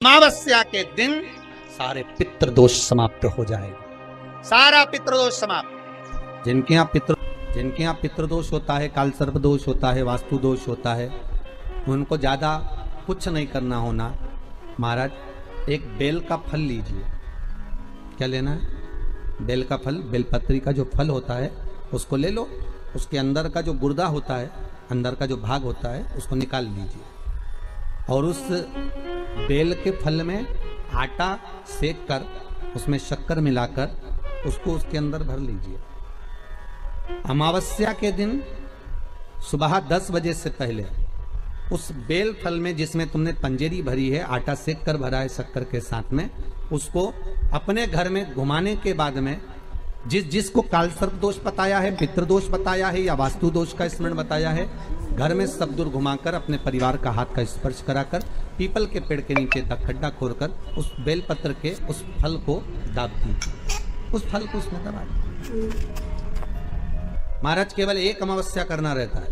अमावस्या के दिन सारे पितृदोष समाप्त हो जाएगा, सारा पितृदोष समाप्त। जिनके यहाँ पितृदोष होता है, काल सर्प दोष होता है, वास्तु दोष होता है, उनको ज्यादा कुछ नहीं करना होना। महाराज एक बेल का फल लीजिए। क्या लेना है? बेल का फल, बेलपत्री का जो फल होता है उसको ले लो। उसके अंदर का जो गुर्दा होता है, अंदर का जो भाग होता है, उसको निकाल लीजिए और उस बेल के फल में आटा सेक कर उसमें शक्कर मिलाकर उसको उसके अंदर भर लीजिए। अमावस्या के दिन सुबह 10 बजे से पहले उस बेल फल में जिसमें तुमने पंजेरी भरी है, आटा सेक कर भरा है शक्कर के साथ में, उसको अपने घर में घुमाने के बाद में जिसको काल सर्प दोष बताया है, पितृदोष बताया है या वास्तु दोष का स्मरण बताया है, घर में सब दूर घुमाकर अपने परिवार का हाथ का स्पर्श कराकर पीपल के पेड़ के नीचे तक खड्डा खोदकर उस बेलपत्र के उस फल को दाब दीजिए। उस फल को उसमें दबा दीजिए। महाराज केवल एक अमावस्या करना रहता है,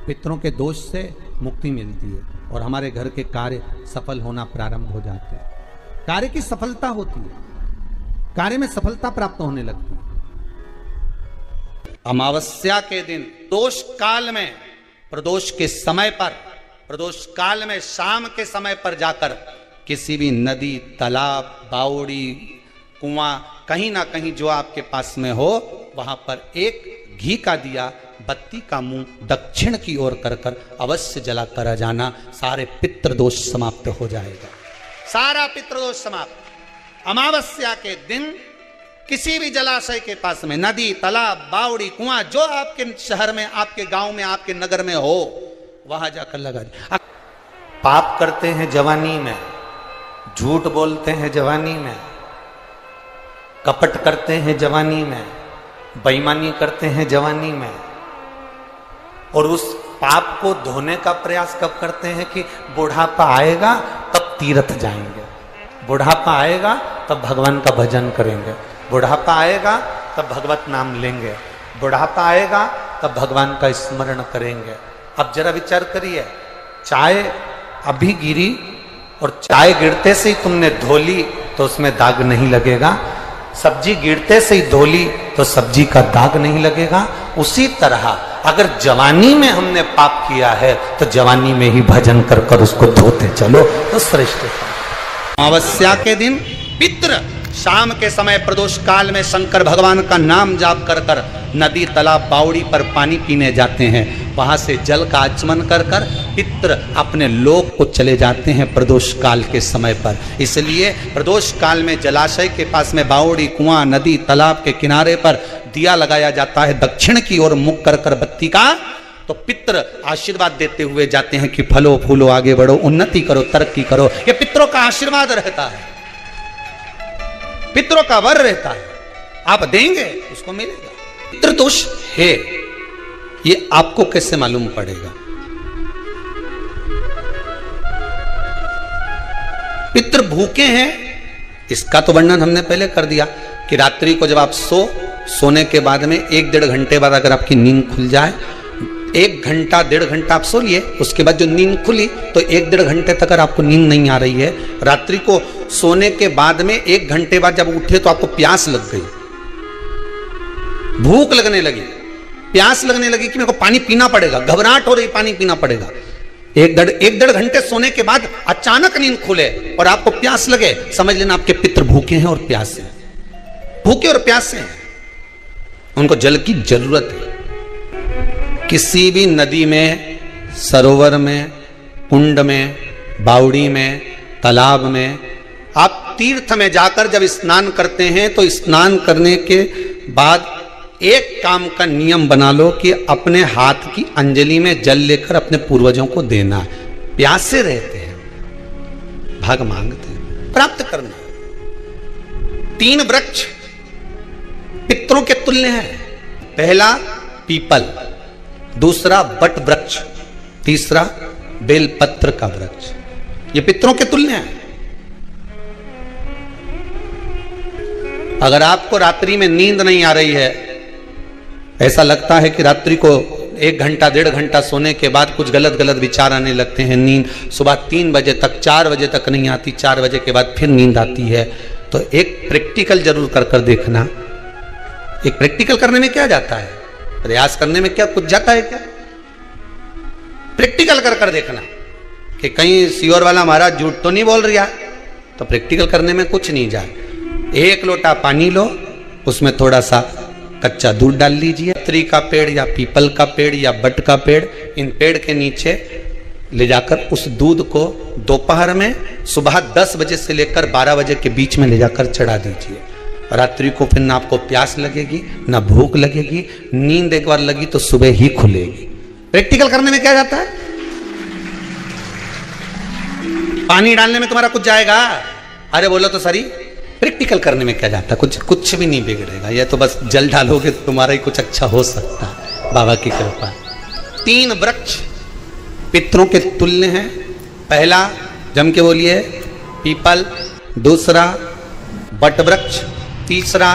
पितरों के दोष से मुक्ति मिलती है और हमारे घर के कार्य सफल होना प्रारंभ हो जाते हैं। कार्य की सफलता होती है, कार्य में सफलता प्राप्त होने लगती है। अमावस्या के दिन दोष काल में, प्रदोष के समय पर, प्रदोष काल में शाम के समय पर जाकर किसी भी नदी, तालाब, बावड़ी, कुआं, कहीं ना कहीं जो आपके पास में हो, वहां पर एक घी का दिया, बत्ती का मुंह दक्षिण की ओर कर कर अवश्य जला कर जाना। सारे पितृदोष समाप्त हो जाएगा, सारा पितृदोष समाप्त। अमावस्या के दिन किसी भी जलाशय के पास में, नदी, तालाब, बावड़ी, कुआं, जो आपके शहर में, आपके गांव में, आपके नगर में हो, वहां जाकर लगा दे। पाप करते हैं जवानी में, झूठ बोलते हैं जवानी में, कपट करते हैं जवानी में, बेईमानी करते हैं जवानी में, और उस पाप को धोने का प्रयास कब करते हैं कि बुढ़ापा आएगा तब तीर्थ जाएंगे, बुढ़ापा आएगा तब भगवान का भजन करेंगे, बुढ़ापा आएगा तब भगवत नाम लेंगे, बुढ़ापा आएगा तब भगवान का स्मरण करेंगे। अब जरा विचार करिए, चाय अभी गिरी और चाय गिरते से ही तुमने धोली तो उसमें दाग नहीं लगेगा, सब्जी गिरते से ही धोली तो सब्जी का दाग नहीं लगेगा। उसी तरह अगर जवानी में हमने पाप किया है तो जवानी में ही भजन कर कर उसको धोते चलो तो श्रेष्ठ है। अमावस्या के दिन पितृ शाम के समय प्रदोष काल में शंकर भगवान का नाम जाप कर कर नदी, तालाब, बावड़ी पर पानी पीने जाते हैं। वहां से जल का आचमन कर कर पितृ अपने लोक को चले जाते हैं प्रदोष काल के समय पर। इसलिए प्रदोष काल में जलाशय के पास में, बावड़ी, कुआं, नदी, तालाब के किनारे पर दिया लगाया जाता है दक्षिण की ओर मुख कर कर बत्ती का, तो पितृ आशीर्वाद देते हुए जाते हैं कि फलो फूलो, आगे बढ़ो, उन्नति करो, तरक्की करो। ये पितरों का आशीर्वाद रहता है, पितरों का वर रहता है। आप देंगे उसको मिलेगा। पितृदोष है ये आपको कैसे मालूम पड़ेगा? पितृ भूखे हैं इसका तो वर्णन हमने पहले कर दिया कि रात्रि को जब आप सोने के बाद में 1-1.5 घंटे बाद अगर आपकी नींद खुल जाए, 1 घंटा 1.5 घंटा आप सो लिए, उसके बाद जो नींद खुली तो 1-1.5 घंटे तक अगर आपको नींद नहीं आ रही है, रात्रि को सोने के बाद में 1 घंटे बाद जब उठे तो आपको प्यास लग गई, भूख लगने लगी, प्यास लगने लगी कि मेरे को पानी पीना पड़ेगा, घबराहट हो रही, पानी पीना पड़ेगा। 1-1.5 घंटे सोने के बाद अचानक नींद खुले और आपको प्यास लगे, समझ लेना आपके पितृ भूखे हैं और प्यासे हैं, भूखे और प्यासे हैं, उनको जल की जरूरत है। किसी भी नदी में, सरोवर में, कुंड में, बावड़ी में, तालाब में, आप तीर्थ में जाकर जब स्नान करते हैं तो स्नान करने के बाद एक काम का नियम बना लो कि अपने हाथ की अंजलि में जल लेकर अपने पूर्वजों को देना है। प्यासे रहते हैं, भाग मांगते हैं, प्राप्त करना। 3 वृक्ष पितरों के तुल्य हैं। पहला पीपल, दूसरा बट वृक्ष, तीसरा बेलपत्र का वृक्ष। ये पितरों के तुल्य हैं। अगर आपको रात्रि में नींद नहीं आ रही है, ऐसा लगता है कि रात्रि को 1 घंटा 1.5 घंटा सोने के बाद कुछ गलत गलत विचार आने लगते हैं, नींद सुबह 3 बजे तक 4 बजे तक नहीं आती, 4 बजे के बाद फिर नींद आती है। तो एक प्रैक्टिकल जरूर कर देखना। एक प्रैक्टिकल करने में क्या जाता है, प्रयास करने में क्या कुछ जाता है क्या? प्रैक्टिकल कर देखना कि कहीं सियोर वाला महाराज झूठ तो नहीं बोल रहा। तो प्रैक्टिकल करने में कुछ नहीं जाए। 1 लोटा पानी लो, उसमें थोड़ा सा कच्चा दूध डाल लीजिए। पत्री का पेड़ या पीपल का पेड़ या बट का पेड़, इन पेड़ के नीचे ले जाकर उस दूध को दोपहर में सुबह 10 बजे से लेकर 12 बजे के बीच में ले जाकर चढ़ा दीजिए। रात्रि को फिर ना आपको प्यास लगेगी ना भूख लगेगी, नींद एक बार लगी तो सुबह ही खुलेगी। प्रैक्टिकल करने में क्या जाता है? पानी डालने में तुम्हारा कुछ जाएगा? अरे बोलो तो सही, प्रैक्टिकल करने में क्या जाता है? कुछ भी नहीं बिगड़ेगा। यह तो बस जल डालोगे तो तुम्हारा ही कुछ अच्छा हो सकता है, बाबा की कृपा। 3 वृक्ष पितरों के तुल्य हैं। पहला जम के बोलिए पीपल, दूसरा बट वृक्ष, तीसरा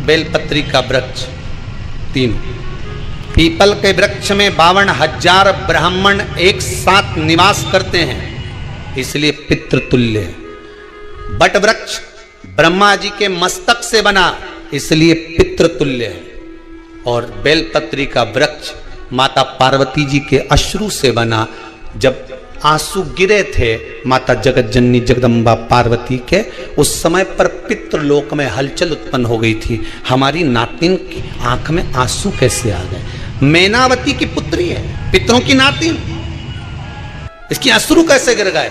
बेलपत्री का वृक्ष। 3 पीपल के वृक्ष में 52,000 ब्राह्मण एक साथ निवास करते हैं, इसलिए पितृतुल्य है। बट वृक्ष ब्रह्मा जी के मस्तक से बना, इसलिए पितृतुल्य है। और बेलपत्री का वृक्ष माता पार्वती जी के अश्रु से बना। जब आंसू गिरे थे माता जगत जननी जगदम्बा पार्वती के, उस समय पर पितृलोक में हलचल उत्पन्न हो गई थी। हमारी नातिन की आंख में आंसू कैसे आ गए? मैनावती की पुत्री है, पितरों की नातिन, इसकी अश्रु कैसे गिर गए?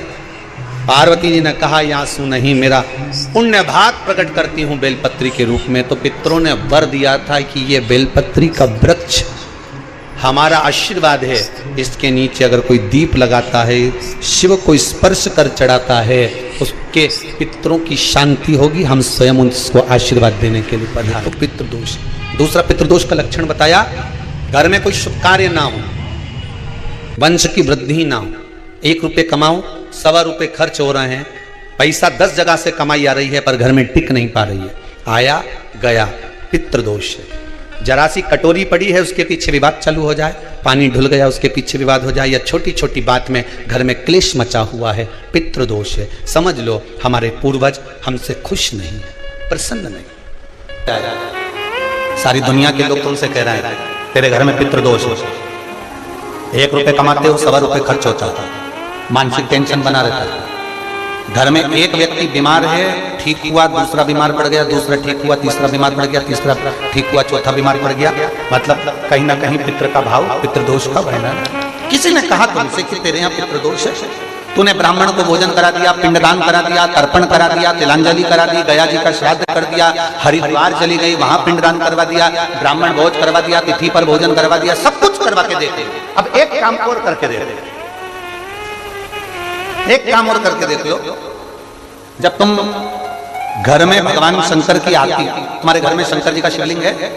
पार्वती जी ने कहा ये आंसू नहीं, मेरा पुण्य भाग प्रकट करती हूं बेलपत्री के रूप में। तो पितरों ने वर दिया था कि ये बेलपत्री का वृक्ष हमारा आशीर्वाद है, इसके नीचे अगर कोई दीप लगाता है, शिव को स्पर्श कर चढ़ाता है, उसके पितरों की शांति होगी। हम स्वयं उसको आशीर्वाद देने के लिए पधारे। तो पितृदोष। दूसरा पितृदोष का लक्षण बताया, घर में कोई शुभ कार्य ना हो, वंश की वृद्धि ना हो, 1 रुपये कमाओ 1.25 रुपये खर्च हो रहे हैं, पैसा 10 जगह से कमाई आ रही है पर घर में टिक नहीं पा रही है, आया गया, पितृदोष है। जरा सी कटोरी पड़ी है उसके पीछे विवाद चालू हो जाए, पानी ढुल गया उसके पीछे विवाद हो जाए, या छोटी छोटी बात में घर में क्लेश मचा हुआ है, पितृदोष है। समझ लो हमारे पूर्वज हमसे खुश नहीं, प्रसन्न नहीं। सारी दुनिया के लोग तुमसे कह रहे हैं तेरे घर में पितृदोष है, 1 रुपये कमाते हो 1.25 रुपये खर्च होता है, मानसिक टेंशन बना रहता है। घर में एक व्यक्ति बीमार है, ठीक हुआ, दूसरा बीमार पड़ गया, दूसरा ठीक हुआ, तीसरा बीमार पड़ गया, तीसरा ठीक हुआ, चौथा बीमार पड़ गया। मतलब कहीं ना कहीं पितृ का भाव, पितृदोष का बहना। किसी ने कहा तुमसे कि तेरे यहाँ पितृदोष है, तूने ब्राह्मण को भोजन करा दिया, पिंडदान करा दिया, तर्पण करा दिया, तिलांजलि करा दी, गया जी का श्राद्ध कर दिया, हरिद्वार चली गई वहां पिंडदान करवा दिया, ब्राह्मण भोज करवा दिया, तिथि पर भोजन करवा दिया, सब कुछ करवा के देते। अब एक काम और करके दे, एक काम और करके देख लो। जब तुम घर में भगवान शंकर की आरती, तुम्हारे घर में शंकर जी का शिवलिंग है,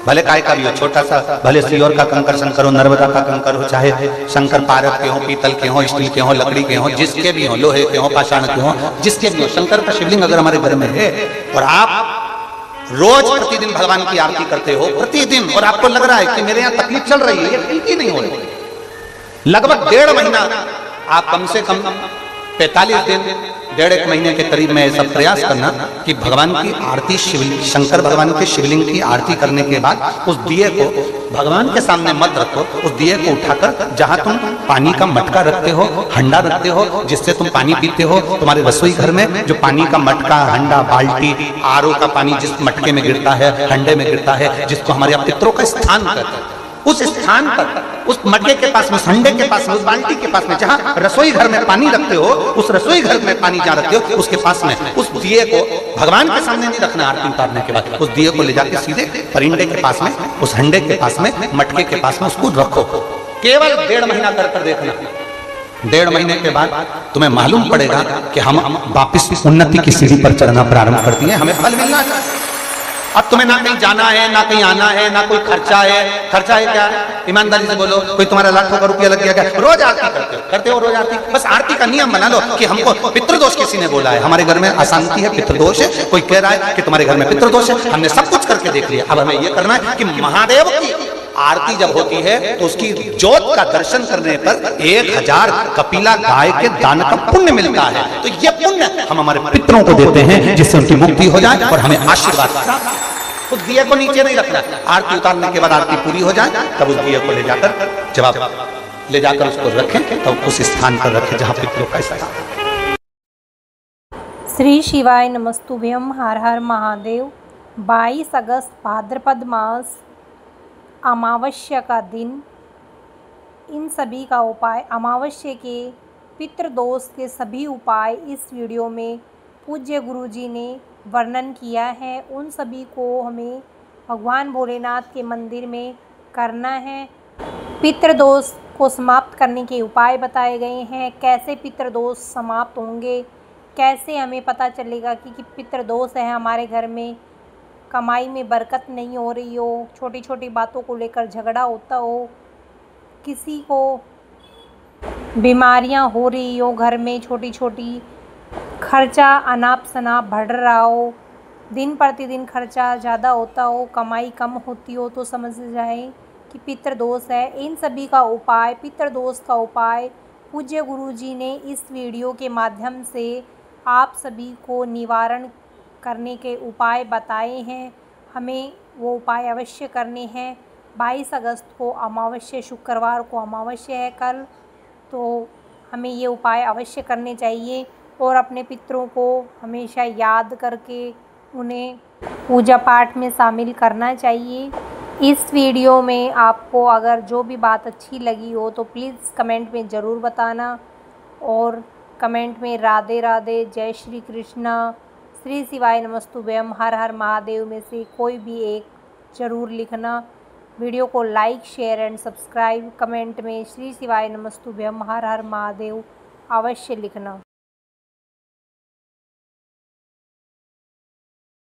भले काय का भी हो, छोटा सा, भले सियोर का कंकर शंकर हो, नर्मदा का कंकर हो, चाहे शंकर पारक के हो, पीतल के हो, स्टील के हो, लकड़ी के हो, जिसके भी हो, लोहे के हो, पाषाण के हो, जिसके भी हो, शंकर का शिवलिंग अगर हमारे घर में है और आप रोज प्रतिदिन भगवान की आरती करते हो प्रतिदिन, और आपको लग रहा है कि मेरे यहाँ तकलीफ चल रही है, ये ठीक ही नहीं हो रही, लगभग 1.5 महीना आप कम से कम 45 दिन 1.5 महीने के करीब में ऐसा प्रयास करना कि भगवान की आरती, शिवलिंग, शंकर भगवान के शिवलिंग की आरती करने के बाद उस दिए को भगवान के सामने मत रखो, उस दिए को उठाकर जहां तुम पानी का मटका रखते हो, हंडा रखते हो, जिससे तुम पानी पीते हो, तुम्हारे रसोई घर में जो पानी का मटका, हंडा, बाल्टी, आरओ का पानी जिस मटके में गिरता है, हंडे में गिरता है, जिसको हमारे यहाँ पितरों का स्थान कहते हैं, उस स्थान पर, उस मटके के पास में, संडे के पास में, उस बाल्टी के पास में, जहां रसोई घर में पानी रखते हो, उस रसोई घर में पानी जहां रखते हो उसके पास में उस दिए को भगवान के सामने नहीं रखना। आरती उतारने के बाद उस दिए को ले जाके सीधे परिंडे के पास में, उस हंडे के पास में, मटके के पास में उसको रखो। केवल 1.5 महीना कर देखना। 1.5 महीने के बाद तुम्हें मालूम पड़ेगा कि हम वापिस उन्नति की सीढ़ी पर चढ़ना प्रारंभ कर दिए, हमें फल मिलना चाहिए। अब तुम्हें ना कहीं जाना है, ना कहीं आना है, ना कोई खर्चा है। खर्चा है क्या? ईमानदारी से बोलो, कोई तुम्हारा लाखों का रुपया लग गया क्या? रोज आरती करते हो रोज आरती। बस आरती का नियम बना लो कि हमको पितृदोष किसी ने बोला है, हमारे घर में अशांति है, पितृदोष है, कोई कह रहा है कि तुम्हारे घर में पितृदोष है, हमने सब कुछ करके देख लिया, अब हमें यह करना है कि महादेव की आरती जब होती है तो उसकी ज्योत का दर्शन करने पर 1000 कपिला गाय के दान का पुण्य मिलता है। तो ये पुण्य हम हमारे पितरों को देते हैं जिससे उनकी मुक्ति हो जाए और हमें आशीर्वाद प्राप्त हो। तो दिए को नीचे नहीं रखना, आरती उतारने के बाद आरती पूरी हो जाए तब उस दिए को ले जाकर जब आप ले जाकर उसको रखें तब उस स्थान पर रखें जहां पितरों का स्थान। श्री शिवाय नमस्तुभ्यम। हर हर महादेव। 22 अगस्त भाद्रपद मास अमावस्या का दिन। इन सभी का उपाय, अमावस्या के पितृदोष के सभी उपाय इस वीडियो में पूज्य गुरुजी ने वर्णन किया है। उन सभी को हमें भगवान भोलेनाथ के मंदिर में करना है। पितृदोष को समाप्त करने के उपाय बताए गए हैं। कैसे पितृदोष समाप्त होंगे, कैसे हमें पता चलेगा कि पितृदोष है हमारे घर में, कमाई में बरकत नहीं हो रही हो, छोटी छोटी बातों को लेकर झगड़ा होता हो, किसी को बीमारियां हो रही हो, घर में छोटी छोटी खर्चा अनाप शनाप बढ़ रहा हो, दिन प्रतिदिन खर्चा ज़्यादा होता हो, कमाई कम होती हो, तो समझ जाए कि पितृदोष है। इन सभी का उपाय, पितृदोष का उपाय पूज्य गुरुजी ने इस वीडियो के माध्यम से आप सभी को निवारण करने के उपाय बताए हैं। हमें वो उपाय अवश्य करने हैं। 22 अगस्त को अमावस्या, शुक्रवार को अमावस्या है कल, तो हमें ये उपाय अवश्य करने चाहिए और अपने पितरों को हमेशा याद करके उन्हें पूजा पाठ में शामिल करना चाहिए। इस वीडियो में आपको अगर जो भी बात अच्छी लगी हो तो प्लीज़ कमेंट में ज़रूर बताना और कमेंट में राधे राधे, जय श्री कृष्णा, श्री शिवाय नमस्तुभ्यम, हर हर महादेव में से कोई भी एक ज़रूर लिखना। वीडियो को like, share and subscribe, comment में श्री शिवाय नमस्तुभ्यम, हर हर महादेव अवश्य लिखना।